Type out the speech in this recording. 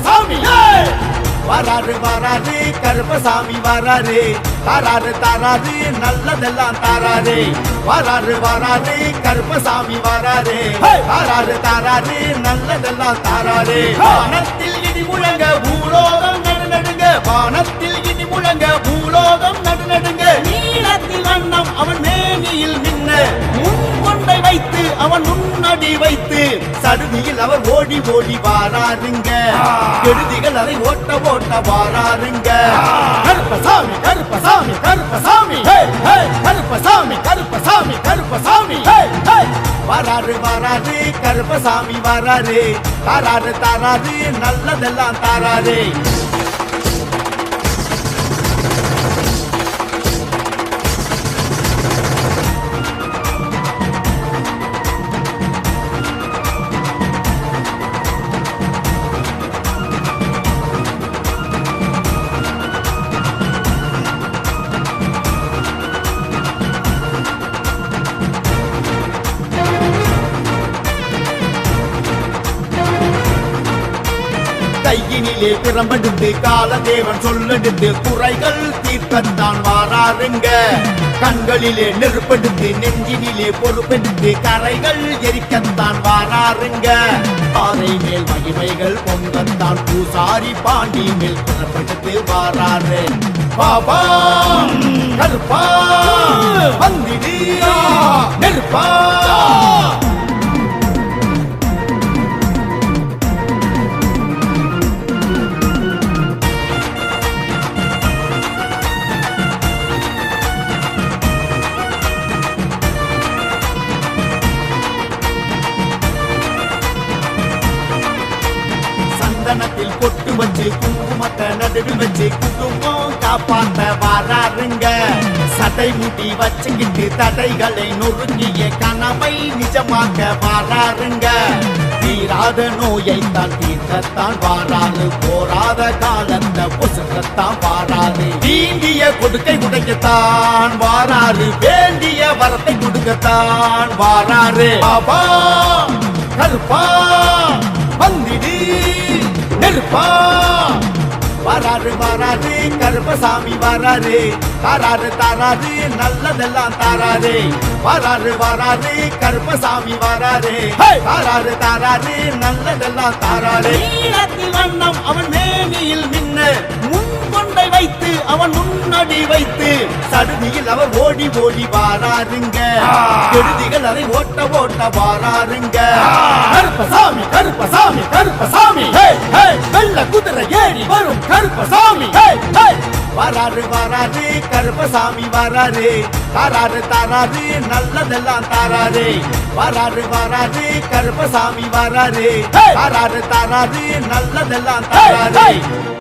கருப்பசாமி வராரு வராரு கருப்பசாமி வராரு தாராரு தாராரு நல்லதெல்லாம் தாராரு வராரு வராரு கருப்பசாமி வராரு தாராரு தாராரு நல்லதெல்லாம் தாராரு வானத்தில் இடி முழங்க பூலோகம் நடுநடுங்க வானத்தில் இடி முழங்க பூலோகம் நடுநடுங்க நீளத்தில் வண்ணம் அவன் மேனியில் மின்ன முன்கொண்டை வைத்து அவன் முன்னடி வைத்து சடுதியில் அவர் ஓடி ஓடி வாராருங்க கெடுதிகள் அதை ஓட்ட ஓட்ட வாராருங்க கருப்பசாமி கருப்பசாமி கருப்பசாமி கருப்பசாமி கருப்பசாமி கருப்பசாமி வராரு வராரு கருப்பசாமி வராரு தாராரு தாராரு நல்லதெல்லாம் தாராரு கையினிலே பிறம்பெடுத்து காலதேவன் சொல்லெடுத்து குறைகள் தீர்க்கத்தான் வாராருங்க கண்களிலே நெருப்பெடுத்து நெஞ்சினிலே பொறுப்பெடுத்து கரைகள் எரிக்கத்தான் வாராருங்க பாறை மேல் மகிமைகள் பொங்கத்தான் பூசாரி பாண்டி மேல் பிறப்பெடுத்து வாராரு பாபா கருப்பா வந்திடு நெருப்பா சந்தனத்தில் கொட்டு வச்சு குங்குமத்தை நடுவில் வச்சு குங்குமம் காப்பாத்த வாராருங்க சட்டை மூட்டி வச்சுக்கிட்டு தடைகளை நொறுங்கிய கனவை நிஜமாக்க வாராருங்க தீராத நோயை தான் தீர்க்கத்தான் வாராது போராத காலத்தை பொசுக்கத்தான் வாராது தீண்டிய கொடுக்கை உடைக்கத்தான் வாராரு வேண்டிய வரத்தை கொடுக்கத்தான் வாராரு பாபா கருப்பா வந்திடு நெருப்பா வராரு வராரு கருப்பசாமி வராரு தாராரு தாராரு நல்லதெல்லாம் தாராரு வராரு வராரு கருப்பசாமி வராரு தாராரு தாராரு நல்லதெல்லாம் தாராரு நீளத்தில் வண்ணம் அவன் மேனியில் மின்ன முன்கொண்டை வைத்து அவன் முன்னடி வைத்து சடுதியில் அவர் ஓடி ஓடி வாராருங்க கெடுதிகள் அதை ஓட்ட ஓட்ட வாராருங்க கருப்பசாமி கருப்பசாமி கருப்பசாமி வெள்ள குதிரை ஏறி வரும் கருப்பசாமி வராரு வராரு கருப்பசாமி வராரு தாராரு தாராரு நல்லதெல்லாம் தாராரு வராரு வராரு கருப்பசாமி வராரு தாராரு தாராரு நல்லதெல்லாம் தாராரு